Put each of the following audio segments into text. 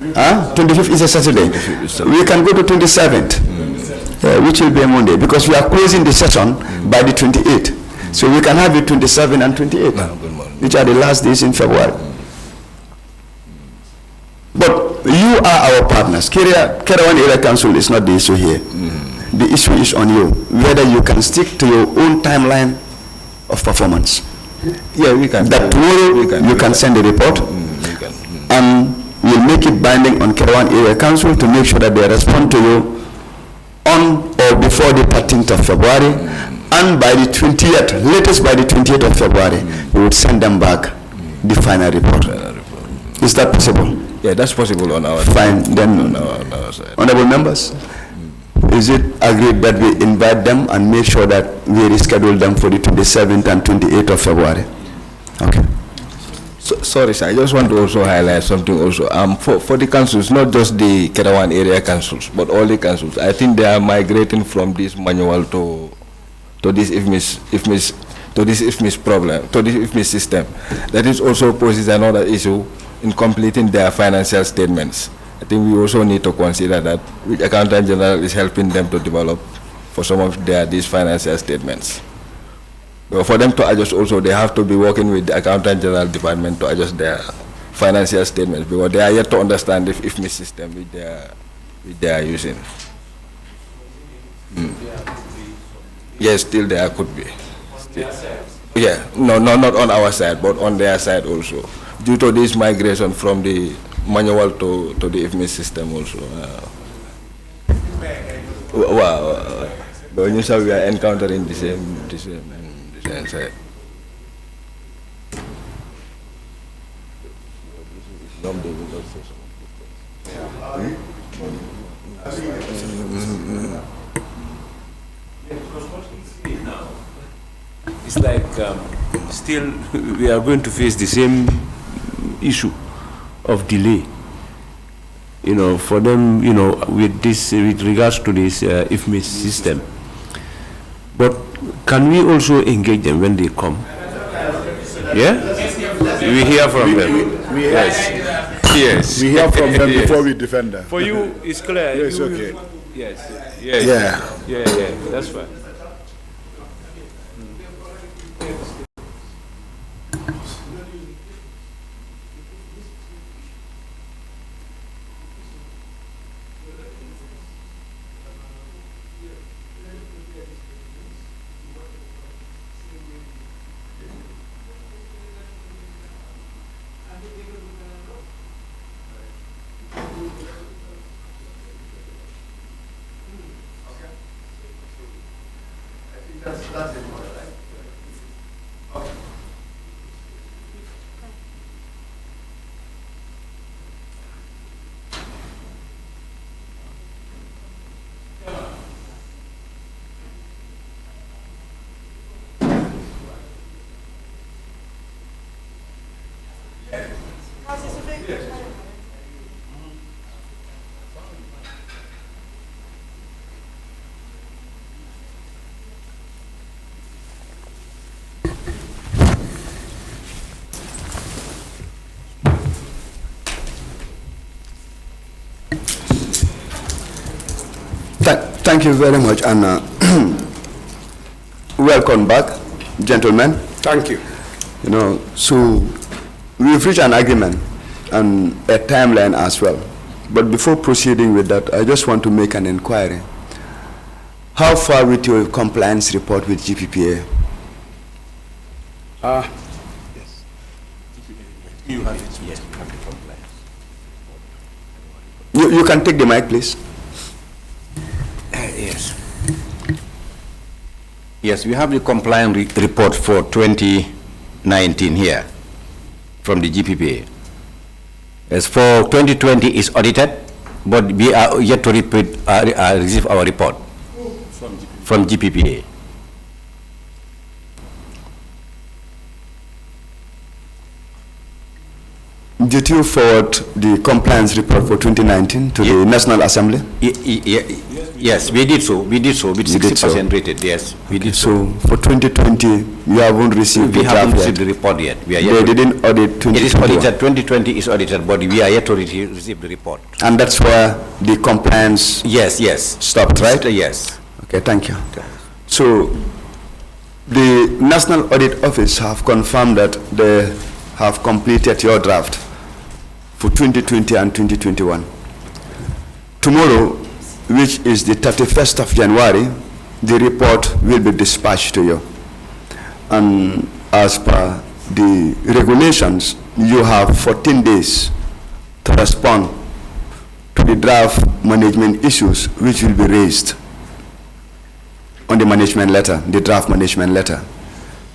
25th is a Saturday. We can go to 27th, which will be a Monday, because we are closing the session by the 28th. So we can have it 27 and 28, which are the last days in February. But you are our partners. Kerewan Area Council is not the issue here. The issue is on you, whether you can stick to your own timeline of performance. Yeah, we can. That tomorrow you can send a report, and we'll make it binding on Kerewan Area Council to make sure that they respond to you on or before the 13th of February, and by the 20th, latest by the 20th of February, we would send them back the final report. Is that possible? Yeah, that's possible on our side. Fine, then, on our side. Honorable members, is it agreed that we invite them and make sure that we reschedule them for the 27th and 28th of February? Okay. So, sorry, sir, I just want to also highlight something also. For the councils, not just the Kerewan area councils, but all the councils, I think they are migrating from this manual to this IFMIS problem, to this IFMIS system. That is also poses another issue in completing their financial statements. I think we also need to consider that which Accountant General is helping them to develop for some of these financial statements. For them to adjust also, they have to be working with the Accountant General Department to adjust their financial statements, because they are yet to understand the IFMIS system which they are using. Yes, still there could be. Still. Yeah, no, not on our side, but on their side also, due to this migration from the manual to the IFMIS system also. Wow. But you saw we are encountering the same side. It's like still we are going to face the same issue of delay. You know, for them, you know, with regards to this IFMIS system. But can we also engage them when they come? Yeah? We hear from them. Yes. We hear from them before we defend them. For you, it's clear. Yes, okay. Yes. Yeah. Yeah. That's fine. Thank you very much, and welcome back, gentlemen. Thank you. You know, so we've reached an agreement and a timeline as well. But before proceeding with that, I just want to make an inquiry. How far with your compliance report with GPPA? Yes. You have it. Yes, you have the compliance. You can take the mic, please. Yes. Yes, we have the compliance report for 2019 here from the GPPA. As for 2020 is audited, but we are yet to receive our report from GPPA. Did you forward the compliance report for 2019 to the National Assembly? Yes, Yes, we did so. We did so with You did 60% rated. Yes, we did so. So for 2020, you haven't received We the haven't draft received yet. the report yet. We are They yet to, didn't audit it is 2021. audited. 2020 is audited, but we are yet to receive the report. And that's where the compliance Yes, yes. stopped, right? Yes. Okay, thank you. So the National Audit Office have confirmed that they have completed your draft for 2020 and 2021. Tomorrow, which is the 31st of January, the report will be dispatched to you. And as per the regulations, you have 14 days to respond to the draft management issues which will be raised on the management letter, the draft management letter.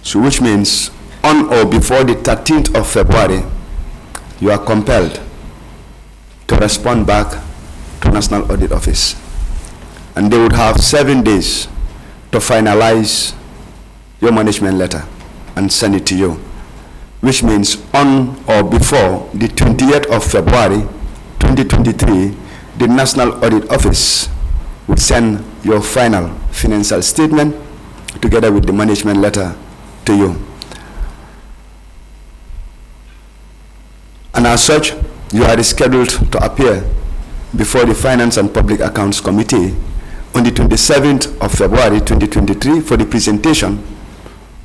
So which means on or before the 13th of February, you are compelled to respond back to National Audit Office. And they would have 7 days to finalize your management letter and send it to you, which means on or before the 20th of February 2023, the National Audit Office would send your final financial statement together with the management letter to you. And as such, you are scheduled to appear before the Finance and Public Accounts Committee on the 27th of February 2023 for the presentation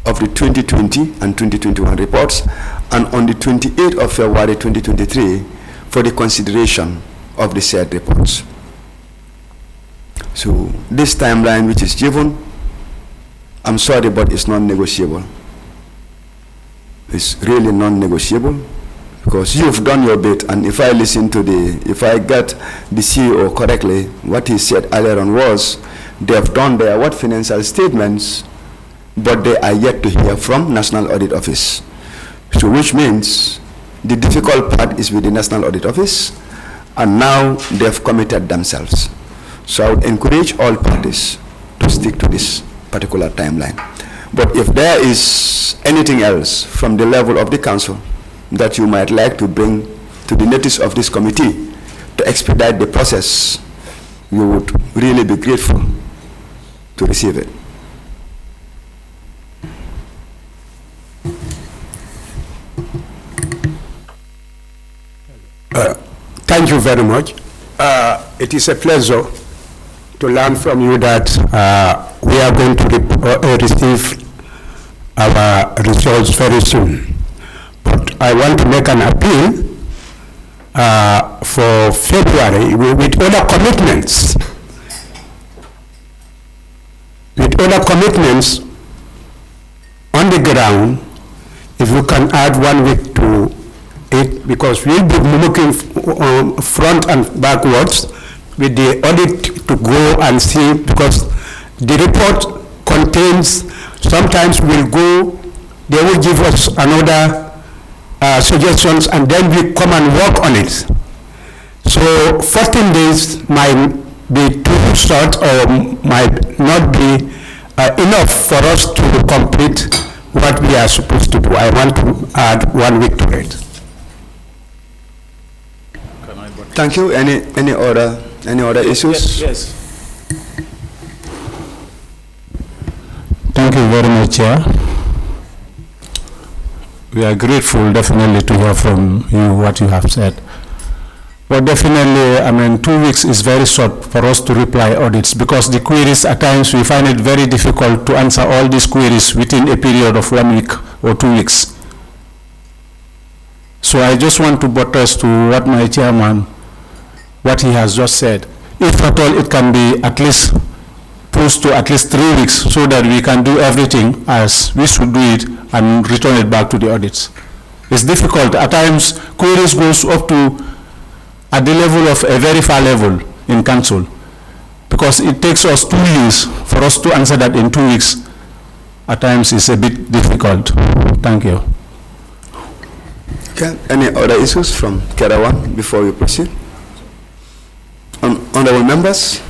of the 2020 and 2021 reports, and on the 28th of February 2023 for the consideration of the said reports. So this timeline which is given, I'm sorry, but it's non-negotiable. It's really non-negotiable, because you've done your bit, and if I listen to if I get the CEO correctly, what he said earlier on was, they have done their financial statements, but they are yet to hear from National Audit Office. So which means the difficult part is with the National Audit Office, and now they have committed themselves. So I would encourage all parties to stick to this particular timeline. But if there is anything else from the level of the council that you might like to bring to the notice of this committee to expedite the process, we would really be grateful to receive it. Thank you very much. It is a pleasure to learn from you that we are going to receive our results very soon. But I want to make an appeal for February with other commitments. With other commitments on the ground, if you can add 1 week to it, because we'll be looking front and backwards with the audit to go and see, because the report contains, sometimes we'll go, they will give us another suggestions, and then we come and work on it. So 14 days might be too short or might not be enough for us to complete what we are supposed to do. I want to add 1 week to it. Thank you. Any other issues? Yes. Thank you very much, Chair. We are grateful definitely to hear from you what you have said. But definitely, I mean, 2 weeks is very short for us to reply audits, because the queries at times we find it very difficult to answer all these queries within a period of 1 week or 2 weeks. So I just want to buttress to what my chairman, what he has just said. If at all it can be at least pushed to at least 3 weeks, so that we can do everything as we should do it and return it back to the audits. It's difficult. At times, queries goes up to at the level of a very far level in council, because it takes us 2 years for us to answer that in 2 weeks. At times, it's a bit difficult. Thank you. Okay. Any other issues from Kerewan before we proceed? Honorable members,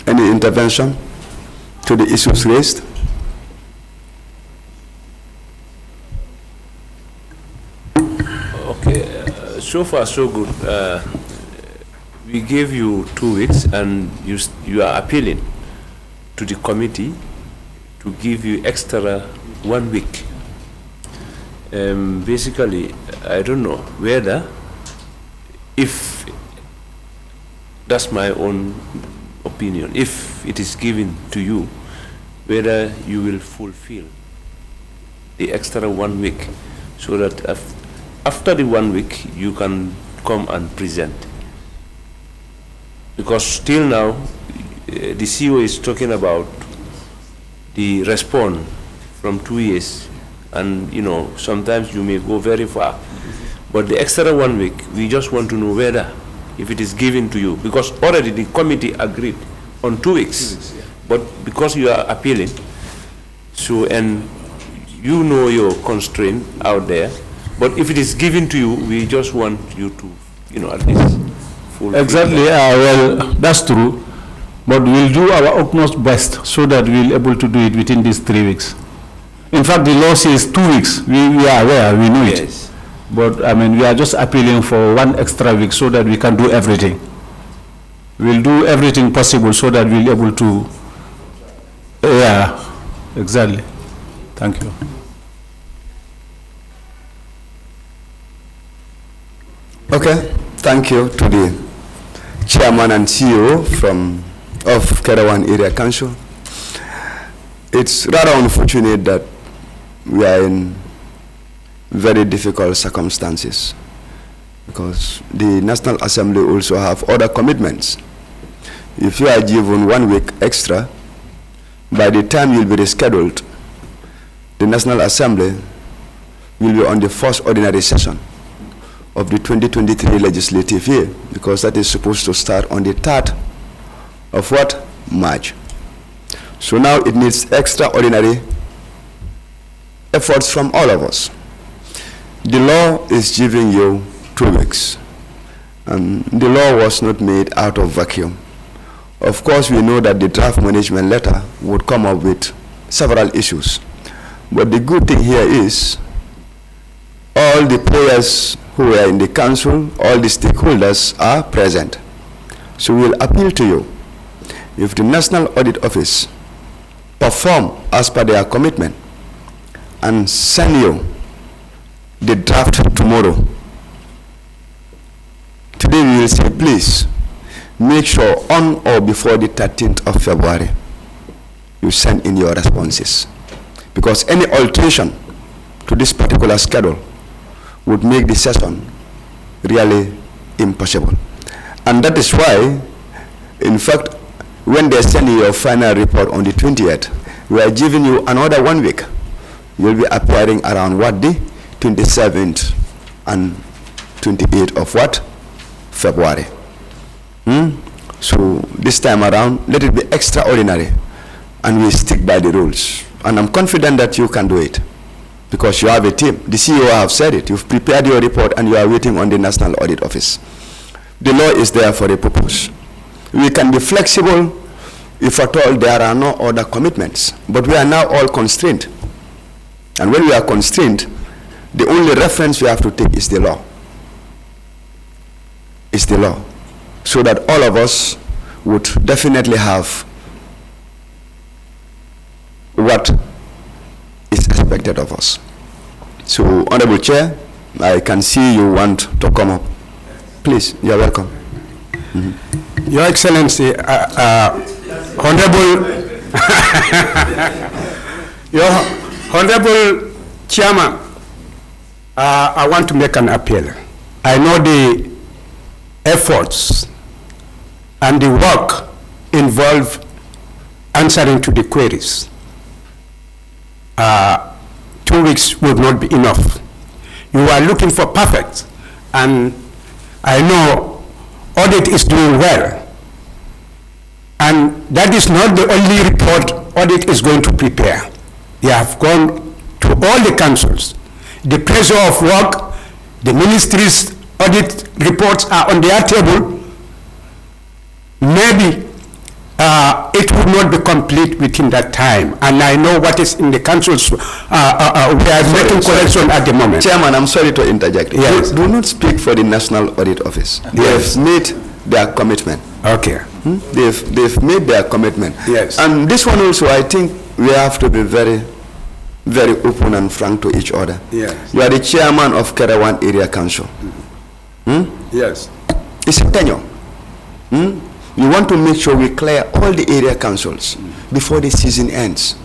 any intervention to the issues raised? Okay, so far so good. we gave you 2 weeks, and you are appealing to the committee to give you extra 1 week. Basically, I don't know whether, if that's my own opinion, if it is given to you, whether you will fulfill the extra 1 week, so that after the 1 week you can come and present. Because still now, the CEO is talking about the response from 2 years, and sometimes you may go very far. But the extra 1 week, we just want to know whether, if it is given to you, because already the committee agreed on 2 weeks, but because you are appealing, so, and you know your constraint out there, but if it is given to you, we just want you to, at least fulfill. Exactly, well, that's true, but we'll do our utmost best so that we'll able to do it within these 3 weeks. In fact, the law says 2 weeks. We are aware, we know it. But I mean, we are just appealing for 1 extra week so that we can do everything. We'll do everything possible so that we'll able to, yeah, exactly. Thank you. Okay, thank you to the chairman and CEO of Kerewan Area Council. It's rather unfortunate that we are in very difficult circumstances, because the National Assembly also have other commitments. If you are given 1 week extra, by the time you'll be rescheduled, the National Assembly will be on the first ordinary session of the 2023 legislative year, because that is supposed to start on the 3rd of what? March. So now it needs extraordinary efforts from all of us. The law is giving you 2 weeks, and the law was not made out of vacuum. Of course, we know that the draft management letter would come up with several issues, but the good thing here is all the players who are in the council, all the stakeholders are present. So we'll appeal to you, if the National Audit Office perform as per their commitment and send you the draft tomorrow, today we will say, please make sure on or before the 13th of February you send in your responses, because any alteration to this particular schedule would make the session really impossible. And that is why, in fact, when they send you your final report on the 20th, we are giving you another 1 week. You'll be appearing around what day? 27th and 28th of what? February. So this time around, let it be extraordinary, and we stick by the rules. And I'm confident that you can do it, because you have a team. The CEO have said it. You've prepared your report and you are waiting on the National Audit Office. The law is there for a purpose. We can be flexible if at all there are no other commitments, but we are now all constrained. And when we are constrained, the only reference we have to take is the law. It's the law. So that all of us would definitely have what is expected of us. So, Honorable Chair, I can see you want to come up. Please, you're welcome. Your Excellency, Your Honorable Chairman, I want to make an appeal. I know the efforts and the work involved answering to the queries. 2 weeks would not be enough. You are looking for perfect, and I know audit is doing well. And that is not the only report audit is going to prepare. They have gone to all the councils. The pressure of work, the ministry's audit reports are on their table. Maybe it would not be complete within that time. And I know what is in the councils. We are making correction at the moment. Chairman, I'm sorry to interject. Yes. Do not speak for the National Audit Office. They have made their commitment. Okay. They've made their commitment. Yes. And this one also, I think we have to be very, very open and frank to each other. Yes. You are the chairman of Kerewan Area Council. Yes. It's a tenure. You want to make sure we clear all the area councils before the season ends.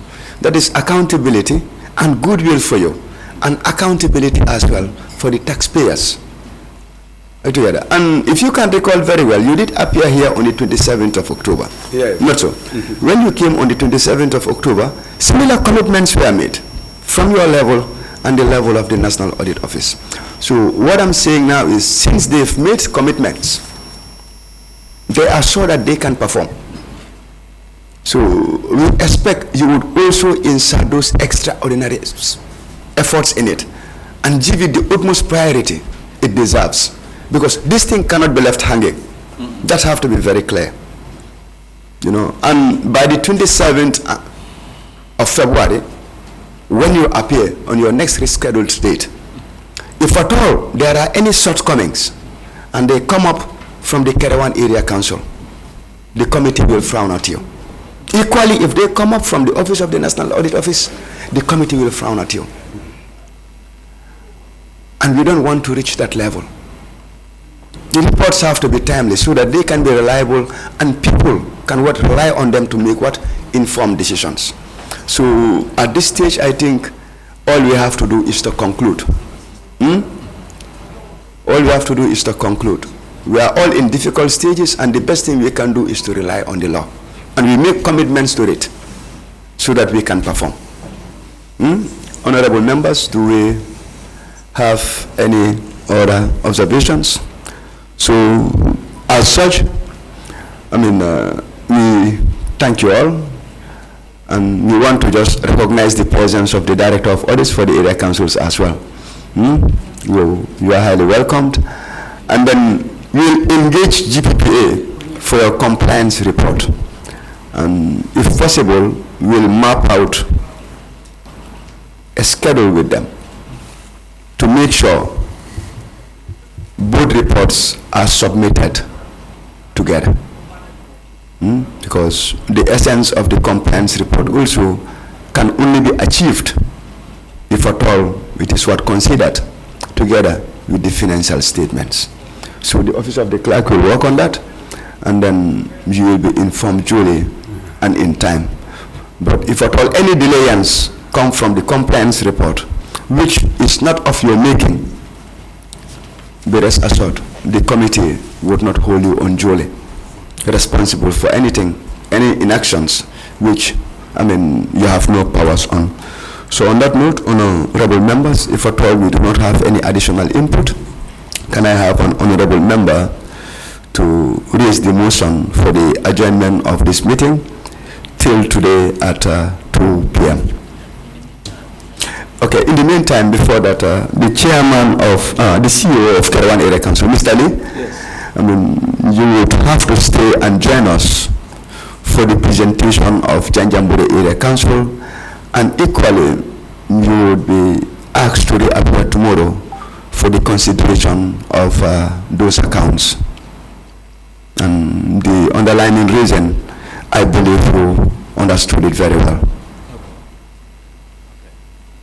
That is accountability and goodwill for you, and accountability as well for the taxpayers. Together. And if you can recall very well, you did appear here on the 27th of October. Yes. Not so. When you came on the 27th of October, similar commitments were made from your level and the level of the National Audit Office. So what I'm saying now is, since they've made commitments, they are sure that they can perform. So we expect you would also insert those extraordinary efforts in it and give it the utmost priority it deserves. Because this thing cannot be left hanging. That have to be very clear. You know, and by the 27th of February, when you appear on your next rescheduled date, if at all there are any shortcomings and they come up from the Kerewan Area Council, the committee will frown at you. Equally, if they come up from the office of the National Audit Office, the committee will frown at you. And we don't want to reach that level. The reports have to be timely so that they can be reliable and people can rely on them to make informed decisions. So at this stage, I think all we have to do is to conclude. All we have to do is to conclude. We are all in difficult stages, and the best thing we can do is to rely on the law. And we make commitments to it so that we can perform. Honorable members, do we have any other observations? So, as such, I mean, we thank you all, and we want to just recognize the presence of the Director of Audits for the area councils as well. You are highly welcomed, and then we'll engage GPPA for your compliance report, and if possible, we'll map out a schedule with them to make sure both reports are submitted together. Because the essence of the compliance report also can only be achieved if at all it is considered together with the financial statements. So the office of the clerk will work on that, and then you will be informed duly and in time. But if at all any delayance come from the compliance report, which is not of your making, be rest assured, the committee would not hold you unduly responsible for anything, any inactions which, I mean, you have no powers on. So on that note, honorable members, if at all we do not have any additional input, can I have an honorable member to raise the motion for the adjournment of this meeting till today at 2 p.m. Okay, in the meantime, before that, the chairman of, the CEO of Kerewan Area Council, Mr. Lee, yes. I mean, you would have to stay and join us for the presentation of Janjambure Area Council, and equally, you would be asked to reappear tomorrow for the consideration of those accounts. And the underlying reason, I believe you understood it very well.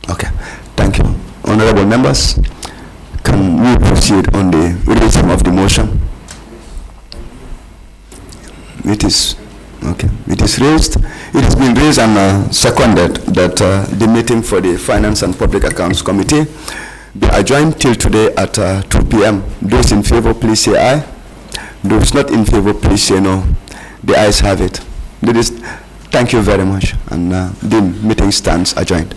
Okay, thank you. Honorable members, can we proceed on the reading of the motion? It is, okay, it is raised. It has been raised and seconded that the meeting for the Finance and Public Accounts Committee be adjourned till today at 2 p.m. Those in favor, please say aye. Those not in favor, please say no. The ayes have it. Thank you very much, and the meeting stands adjourned.